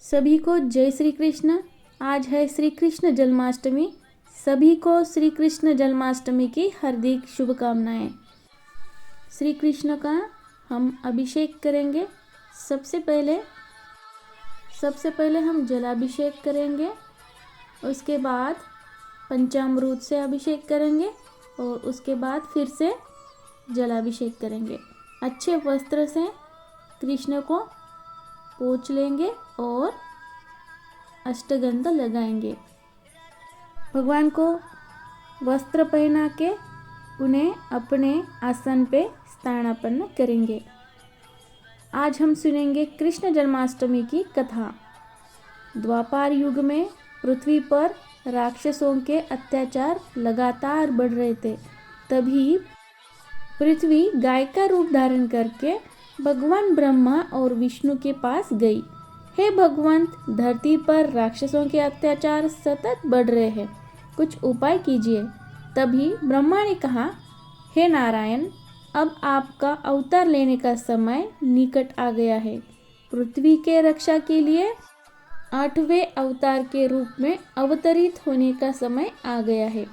सभी को जय श्री कृष्ण। आज है श्री कृष्ण जन्माष्टमी। सभी को श्री कृष्ण जन्माष्टमी की हार्दिक शुभकामनाएं। श्री कृष्ण का हम अभिषेक करेंगे। सबसे पहले हम जलाभिषेक करेंगे, उसके बाद पंचामृत से अभिषेक करेंगे और उसके बाद फिर से जलाभिषेक करेंगे। अच्छे वस्त्र से कृष्ण को पोंछ लेंगे और अष्टगंध लगाएंगे। भगवान को वस्त्र पहना के उन्हें अपने आसन पे स्थानापन्न करेंगे। आज हम सुनेंगे कृष्ण जन्माष्टमी की कथा। द्वापर युग में पृथ्वी पर राक्षसों के अत्याचार लगातार बढ़ रहे थे। तभी पृथ्वी गाय का रूप धारण करके भगवान ब्रह्मा और विष्णु के पास गई। हे भगवंत, धरती पर राक्षसों के अत्याचार सतत बढ़ रहे हैं, कुछ उपाय कीजिए। तभी ब्रह्मा ने कहा, हे नारायण, अब आपका अवतार लेने का समय निकट आ गया है। पृथ्वी के रक्षा के लिए 8वें अवतार के रूप में अवतरित होने का समय आ गया है।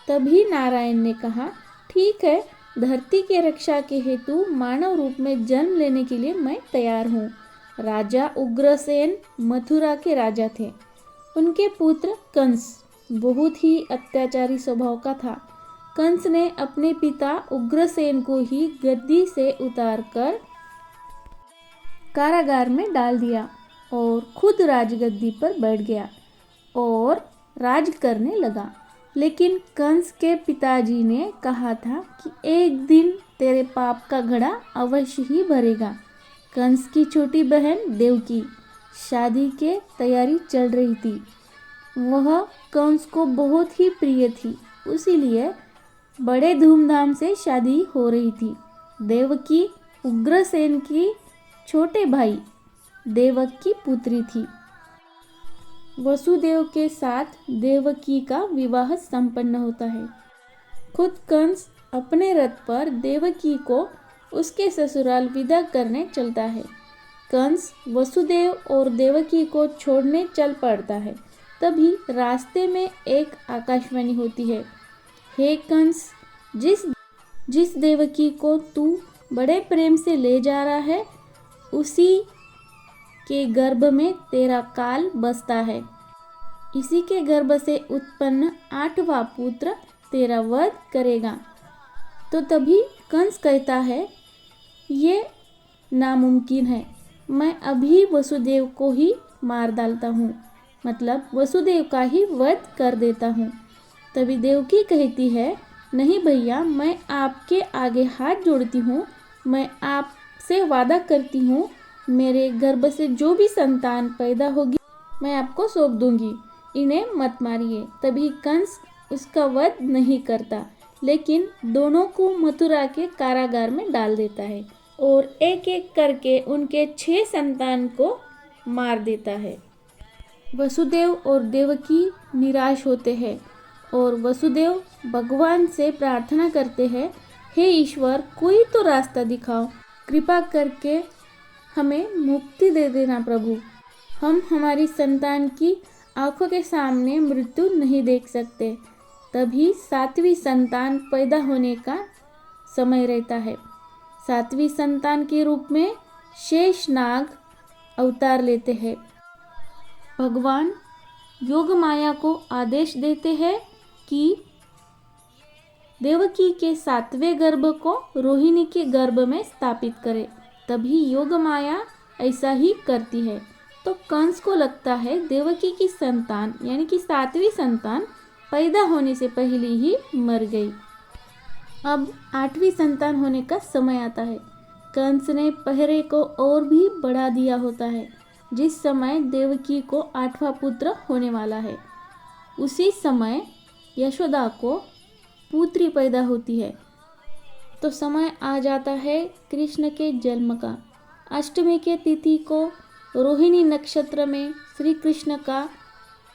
तभी नारायण ने कहा, ठीक है, धरती के रक्षा के हेतु मानव रूप में जन्म लेने के लिए मैं तैयार हूँ। राजा उग्रसेन मथुरा के राजा थे। उनके पुत्र कंस बहुत ही अत्याचारी स्वभाव का था। कंस ने अपने पिता उग्रसेन को ही गद्दी से उतारकर कारागार में डाल दिया और खुद राजगद्दी पर बैठ गया और राज करने लगा। लेकिन कंस के पिताजी ने कहा था कि एक दिन तेरे पाप का घड़ा अवश्य ही भरेगा। कंस की छोटी बहन देवकी शादी के तैयारी चल रही थी। वह कंस को बहुत ही प्रिय थी, इसीलिए बड़े धूमधाम से शादी हो रही थी। देवकी उग्रसेन की छोटे भाई देवक की पुत्री थी। वसुदेव के साथ देवकी का विवाह संपन्न होता है। खुद कंस अपने रथ पर देवकी को उसके ससुराल विदा करने चलता है। कंस वसुदेव और देवकी को छोड़ने चल पड़ता है। तभी रास्ते में एक आकाशवाणी होती है, हे कंस, जिस देवकी को तू बड़े प्रेम से ले जा रहा है, उसी के गर्भ में तेरा काल बसता है। इसी के गर्भ से उत्पन्न 8वां पुत्र तेरा वध करेगा। तो तभी कंस कहता है, ये नामुमकिन है, मैं अभी वसुदेव को ही मार डालता हूँ, मतलब वसुदेव का ही वध कर देता हूँ। तभी देवकी कहती है, नहीं भैया, मैं आपके आगे हाथ जोड़ती हूँ, मैं आपसे वादा करती हूँ, मेरे गर्भ से जो भी संतान पैदा होगी मैं आपको सौंप दूंगी, इन्हें मत मारिए। तभी कंस उसका वध नहीं करता, लेकिन दोनों को मथुरा के कारागार में डाल देता है और एक एक करके उनके 6 संतान को मार देता है। वसुदेव और देवकी निराश होते हैं और वसुदेव भगवान से प्रार्थना करते हैं, हे ईश्वर, कोई तो रास्ता दिखाओ, कृपा करके हमें मुक्ति दे देना प्रभु। हम हमारी संतान की आंखों के सामने मृत्यु नहीं देख सकते। तभी 7वीं संतान पैदा होने का समय रहता है। 7वीं संतान के रूप में शेषनाग अवतार लेते हैं। भगवान योग माया को आदेश देते हैं कि देवकी के 7वें गर्भ को रोहिणी के गर्भ में स्थापित करे। तभी योग माया ऐसा ही करती है। तो कंस को लगता है देवकी की संतान यानी कि 7वीं संतान पैदा होने से पहले ही मर गई। अब 8वीं संतान होने का समय आता है। कंस ने पहरे को और भी बढ़ा दिया होता है। जिस समय देवकी को 8वां पुत्र होने वाला है, उसी समय यशोदा को पुत्री पैदा होती है। तो समय आ जाता है कृष्ण के जन्म का। अष्टमी के तिथि को रोहिणी नक्षत्र में श्री कृष्ण का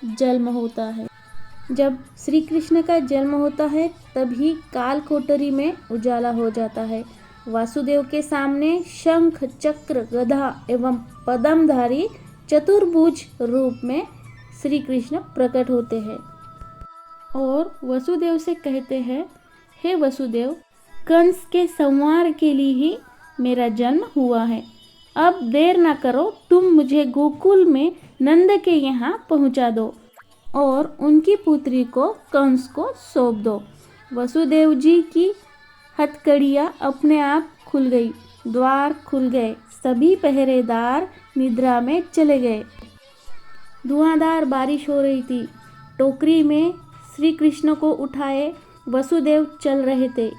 जन्म होता है। जब श्री कृष्ण का जन्म होता है तभी काल कोठरी में उजाला हो जाता है। वासुदेव के सामने शंख, चक्र, गदा एवं पद्मधारी चतुर्भुज रूप में श्री कृष्ण प्रकट होते हैं और वसुदेव से कहते हैं, हे वसुदेव, कंस के संहार के लिए ही मेरा जन्म हुआ है। अब देर ना करो, तुम मुझे गोकुल में नंद के यहाँ पहुँचा दो और उनकी पुत्री को कंस को सौंप दो। वसुदेव जी की हथकड़ियाँ अपने आप खुल गई, द्वार खुल गए, सभी पहरेदार निद्रा में चले गए। धुआंधार बारिश हो रही थी। टोकरी में श्री कृष्ण को उठाए वसुदेव चल रहे थे।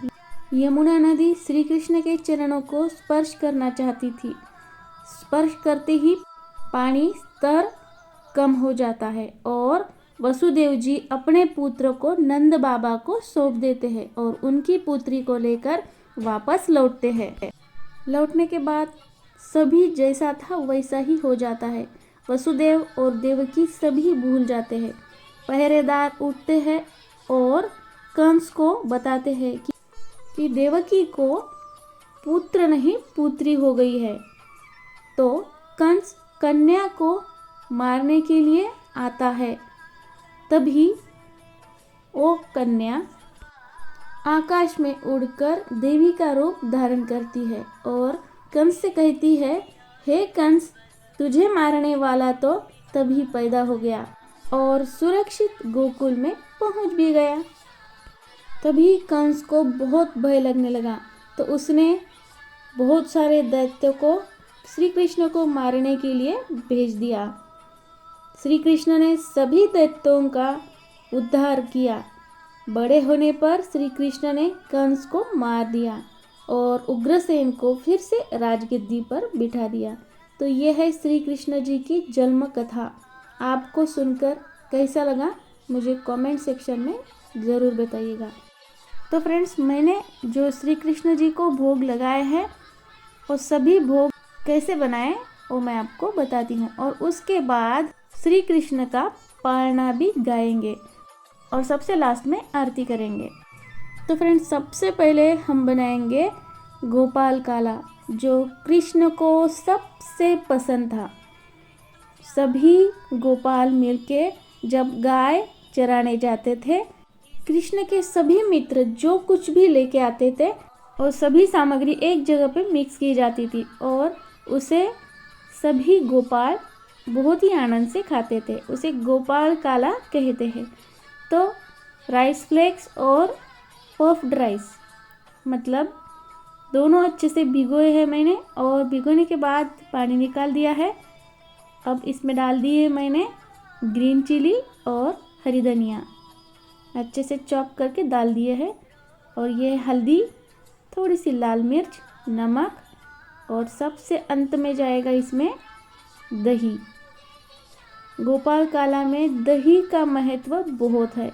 यमुना नदी श्री कृष्ण के चरणों को स्पर्श करना चाहती थी। स्पर्श करते ही पानी स्तर कम हो जाता है और वसुदेव जी अपने पुत्र को नंद बाबा को सौंप देते हैं और उनकी पुत्री को लेकर वापस लौटते हैं। लौटने के बाद सभी जैसा था वैसा ही हो जाता है। वसुदेव और देवकी सभी भूल जाते हैं। पहरेदार उठते हैं और कंस को बताते हैं कि देवकी को पुत्र नहीं पुत्री हो गई है। तो कंस कन्या को मारने के लिए आता है। तभी वो कन्या आकाश में उड़कर देवी का रूप धारण करती है और कंस से कहती है, हे कंस, तुझे मारने वाला तो तभी पैदा हो गया और सुरक्षित गोकुल में पहुंच भी गया। तभी कंस को बहुत भय लगने लगा, तो उसने बहुत सारे दैत्यों को श्री कृष्ण को मारने के लिए भेज दिया। श्री कृष्ण ने सभी दैत्यों का उद्धार किया। बड़े होने पर श्री कृष्ण ने कंस को मार दिया और उग्रसेन को फिर से राजगद्दी पर बिठा दिया। तो ये है श्री कृष्ण जी की जन्म कथा। आपको सुनकर कैसा लगा मुझे कमेंट सेक्शन में ज़रूर बताइएगा। तो फ्रेंड्स, मैंने जो श्री कृष्ण जी को भोग लगाए हैं और सभी भोग कैसे बनाए वो मैं आपको बताती हूँ और उसके बाद श्री कृष्ण का पारणा भी गाएंगे और सबसे लास्ट में आरती करेंगे। तो फ्रेंड्स, सबसे पहले हम बनाएंगे गोपाल काला, जो कृष्ण को सबसे पसंद था। सभी गोपाल मिलके जब गाय चराने जाते थे, कृष्ण के सभी मित्र जो कुछ भी लेके आते थे और सभी सामग्री एक जगह पे मिक्स की जाती थी और उसे सभी गोपाल बहुत ही आनंद से खाते थे। उसे गोपाल काला कहते हैं। तो राइस फ्लेक्स और पफ्ड राइस, मतलब दोनों अच्छे से भिगोए हैं मैंने और भिगोने के बाद पानी निकाल दिया है। अब इसमें डाल दिए मैंने ग्रीन चिली और हरी धनिया, अच्छे से चॉप करके डाल दिए हैं। और ये हल्दी, थोड़ी सी लाल मिर्च, नमक और सबसे अंत में जाएगा इसमें दही। गोपाल काला में दही का महत्व बहुत है।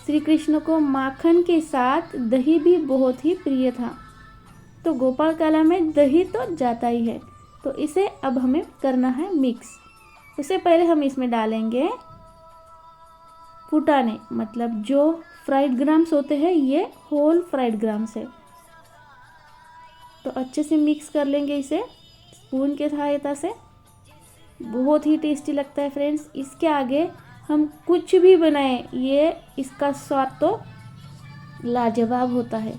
श्री कृष्ण को माखन के साथ दही भी बहुत ही प्रिय था, तो गोपाल काला में दही तो जाता ही है। तो इसे अब हमें करना है मिक्स। उससे पहले हम इसमें डालेंगे फुटाने, मतलब जो फ्राइड ग्राम्स होते हैं, ये होल फ्राइड ग्राम्स है। तो अच्छे से मिक्स कर लेंगे इसे स्पून के सहायता से। बहुत ही टेस्टी लगता है फ्रेंड्स। इसके आगे हम कुछ भी बनाएं, ये इसका स्वाद तो लाजवाब होता है।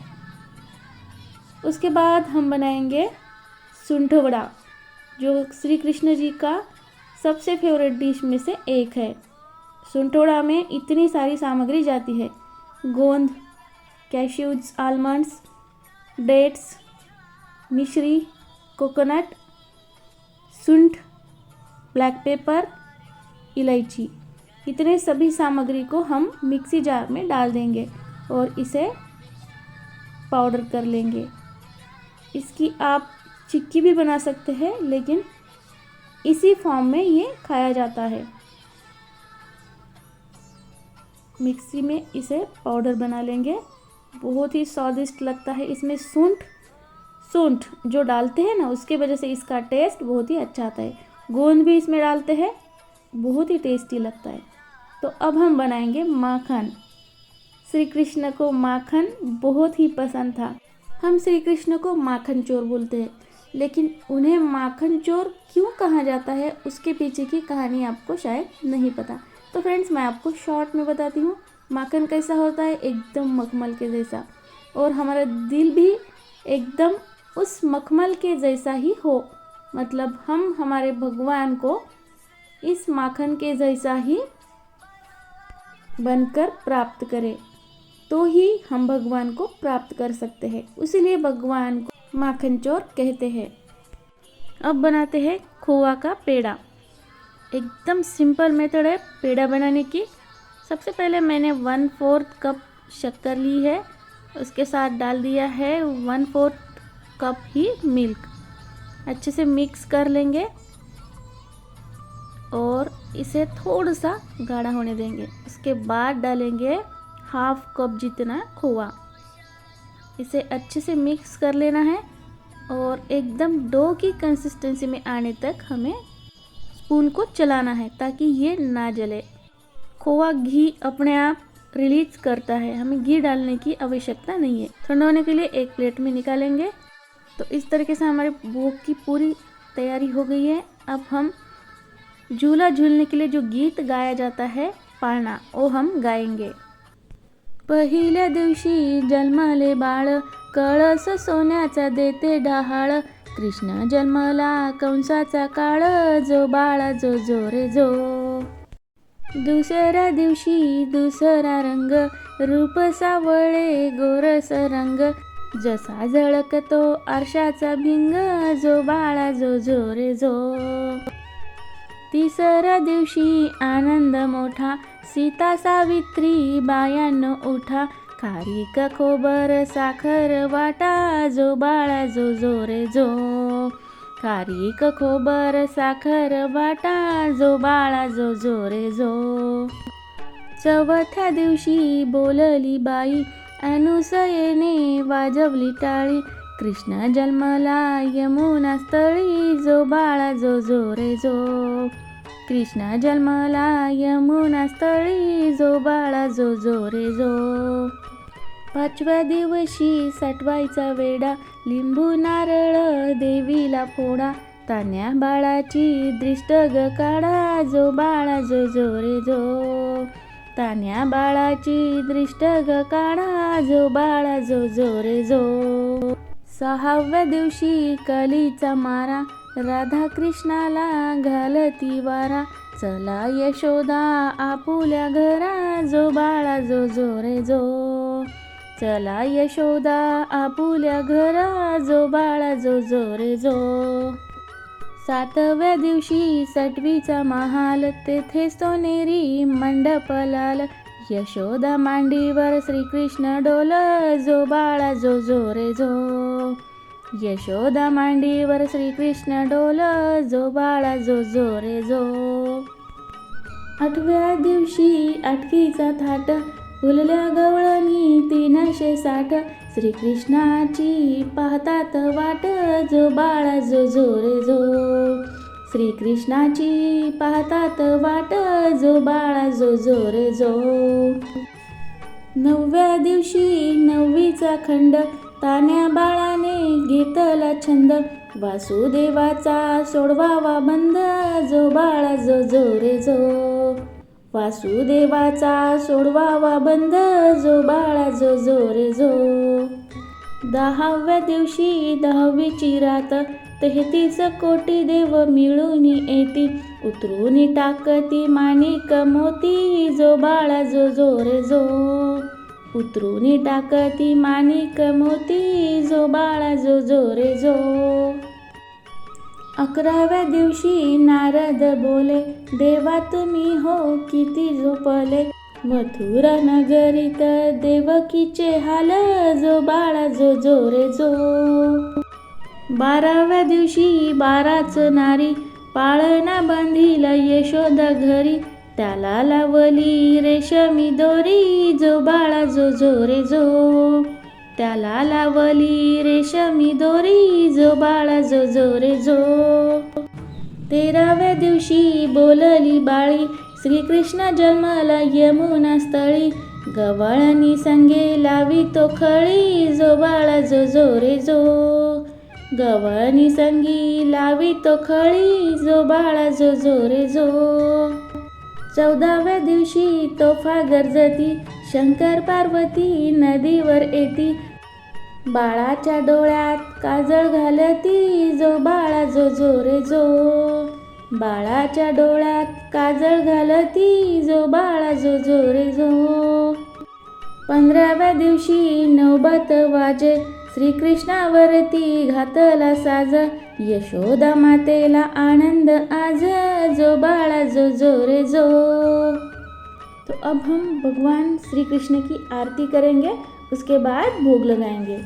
उसके बाद हम बनाएंगे सुंठ वड़ा, जो श्री कृष्ण जी का सबसे फेवरेट डिश में से एक है। सुंठ वड़ा में इतनी सारी सामग्री जाती है: गोंद, कैश्यूज, आलमंड्स, डेट्स, मिश्री, कोकोनट, सुंठ, ब्लैक पेपर, इलायची। इतने सभी सामग्री को हम मिक्सी जार में डाल देंगे और इसे पाउडर कर लेंगे। इसकी आप चिक्की भी बना सकते हैं, लेकिन इसी फॉर्म में ये खाया जाता है। मिक्सी में इसे पाउडर बना लेंगे। बहुत ही स्वादिष्ट लगता है। इसमें सूंठ जो डालते हैं ना, उसके वजह से इसका टेस्ट बहुत ही अच्छा आता है। गोंद भी इसमें डालते हैं, बहुत ही टेस्टी लगता है। तो अब हम बनाएंगे माखन। श्री कृष्ण को माखन बहुत ही पसंद था। हम श्री कृष्ण को माखन चोर बोलते हैं। लेकिन उन्हें माखन चोर क्यों कहा जाता है उसके पीछे की कहानी आपको शायद नहीं पता। तो फ्रेंड्स मैं आपको शॉर्ट में बताती हूँ। माखन कैसा होता है, एकदम मखमल के जैसा, और हमारा दिल भी एकदम उस मखमल के जैसा ही हो, मतलब हम हमारे भगवान को इस माखन के जैसा ही बनकर प्राप्त करें, तो ही हम भगवान को प्राप्त कर सकते हैं। इसीलिए भगवान को माखन चोर कहते हैं। अब बनाते हैं खोआ का पेड़ा। एकदम सिंपल मेथड है पेड़ा बनाने की। सबसे पहले मैंने 1/4 कप शक्कर ली है, उसके साथ डाल दिया है 1/4 कप ही मिल्क। अच्छे से मिक्स कर लेंगे और इसे थोड़ा सा गाढ़ा होने देंगे। उसके बाद डालेंगे 1/2 कप जितना खोआ। इसे अच्छे से मिक्स कर लेना है और एकदम डो की कंसिस्टेंसी में आने तक हमें स्पून को चलाना है ताकि ये ना जले। खोआ घी अपने आप रिलीज करता है, हमें घी डालने की आवश्यकता नहीं है। ठंडा होने के लिए एक प्लेट में निकालेंगे। तो इस तरीके से हमारे भोग की पूरी तैयारी हो गई है। अब हम झूला झूलने के लिए जो गीत गाया जाता है पाळणा, वो हम गाएंगे। पहिल्या दिवशी जन्मले बाळ, कळस सोन्याचा देते डहाळ, कृष्ण जन्मला कंसाचा काळ, जो बाळा जो जो रे जो। दुसऱ्या दिवशी दुसरा रंग, रूप सावळे गोरस रंग, जसा झळकतो आरशाचा भिंग, जो बाळा जो जो रे जो। तिसऱ्या दिवशी आनंद मोठा, सीता सावित्री बायानो उठा, खारीक खोबर साखर वाटा, जो बाळा जो जो रे जो। खारीक खोबर साखर वाटा, जो बाळा जो जो रे जो। चौथ्या दिवशी बोलली बाई, अनुसयेने वाजवली टाळी, कृष्ण जन्मला यमुना स्थळी, जो बाळा जो जो रे जो। कृष्ण जन्मला यमुना स्थळी, जो बाळा जो जो रे जो। पाचव्या दिवशी सटवायचा वेडा, लिंबू नारळ देवीला फोडा, तान्या बाळाची दृष्ट ग काढा, जो बाळा जो जो रे जो। तान्या बाळाची दृष्ट ग काढा, जो बाळा जो जो रे जो। सहाव्या दिवशी कलीचा मारा, राधा कृष्णाला घालती वारा, चला यशोदा आपुल्या घरा, जो बाळा जो जो रे जो। चला यशोदा आपुल्या घरा, जो बाळा जो जो रे जो। सातव्या दिवशी सटवीचा महाल, तेथे सोनेरी मंडप लाल, यशोदा मांडीवर श्रीकृष्ण डोल, जो बाळा जो जो रे जो। यशोदा मांडीवर श्रीकृष्ण डोल, जो बाळा जो जो रे जो। आठव्या दिवशी आटकीचा थाट, फुलल्या गवळणी 360, श्रीकृष्णाची पाहतात वाट, जो बाळा जो जो रे जो। श्रीकृष्णाची पाहतात वाट, जो बाळा जो जो रे जो। नवव्या दिवशी नववीचा खंड, तान्या बाळाने घेतला छंद, वासुदेवाचा सोडवावा बंद, जो बाळा जो जो रे जो। वासुदेवाचा सोडवावा बंद, जो बाळा जो जो रे जो। 10व्या दिवशी 10वीची रात, 33 कोटी देव मिळून येती, उतरून टाकती माणिक मोती, जो बाळा जो जो रे जो। उतरून टाकती माणिक मोती, जो बाळा जो जो रे जो। 11व्या दिवशी नारद बोले, देवा तुम्ही हो किती झोपले, मथुरा नगरीत देवकीचे हाल, जो बाळा जो जो रे जो। 12व्या दिवशी 12च नारी, पाळणा बांधील यशोदा घरी, त्याला लावली रेशमी दोरी, जो बाळा जो जो रे जो। त्याला लावली रेशमी दोरी, जो बाळा जो जो रे जो। 13व्या दिवशी बोलली बाळी, श्रीकृष्ण जन्मला यमुना स्थळी, गवळणी संगे लावी तो खळी, जो बाळा जो जो रे जो। गवळणी संगी लावी तो खळी, जो बाळा जो जो रे जो. 14व्या दिवशी तोफा गरजती, शंकर पार्वती नदीवर येती. बाळाच्या डोळ्यात काजळ घालती, जो बाळा जो जो रे जो. बाळाच्या डोळ्यात काजळ घालती, जो बाळा जो जो रे जो. 15व्या दिवशी नौबत वाजे, श्रीकृष्णावरती घातला साज. यशोदा मातेला आनंद आज, जो बाळा जो जो रे जो. तो अब हम भगवान श्री कृष्ण की आरती करेंगे, उसके बाद भोग लगाएंगे.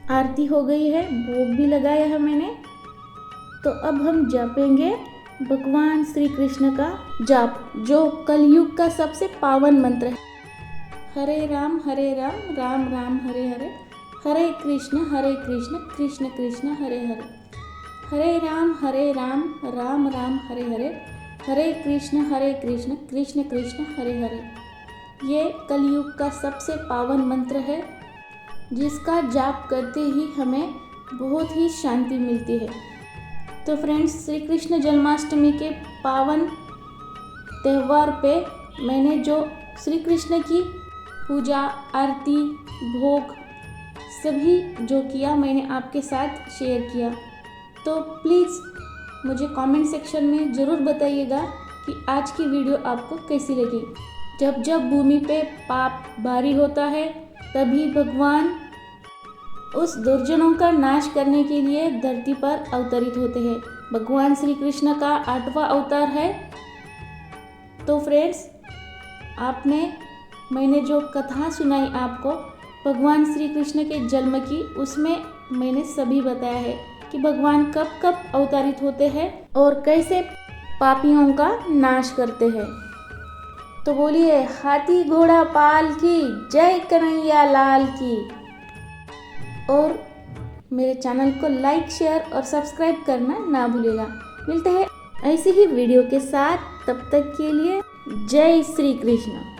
आरती हो गई है, भोग भी लगाया है मैंने. तो अब हम जपेंगे भगवान श्री कृष्ण का जाप, जो कलयुग का सबसे पावन मंत्र है. हरे राम राम राम हरे हरे, हरे कृष्ण कृष्ण कृष्ण हरे हरे. हरे राम राम राम हरे हरे, हरे कृष्ण कृष्ण कृष्ण हरे हरे. ये कलयुग का सबसे पावन मंत्र है, जिसका जाप करते ही हमें बहुत ही शांति मिलती है. तो फ्रेंड्स, श्री कृष्ण जन्माष्टमी के पावन त्यौहार पे मैंने जो श्री कृष्ण की पूजा, आरती, भोग सभी जो किया मैंने आपके साथ शेयर किया. तो प्लीज़ मुझे कमेंट सेक्शन में ज़रूर बताइएगा कि आज की वीडियो आपको कैसी लगी. जब जब भूमि पे पाप भारी होता है, तभी भगवान उस दुर्जनों का नाश करने के लिए धरती पर अवतरित होते हैं. भगवान श्री कृष्ण का 8वां अवतार है. तो फ्रेंड्स, मैंने जो कथा सुनाई आपको भगवान श्री कृष्ण के जन्म की, उसमें मैंने सभी बताया है कि भगवान कब कब अवतरित होते हैं और कैसे पापियों का नाश करते हैं. तो बोलिए, हाथी घोड़ा पाल की जय, कन्हैया लाल की. और मेरे चैनल को लाइक, शेयर और सब्सक्राइब करना ना भूलिएगा. मिलते हैं ऐसी ही वीडियो के साथ, तब तक के लिए जय श्री कृष्ण.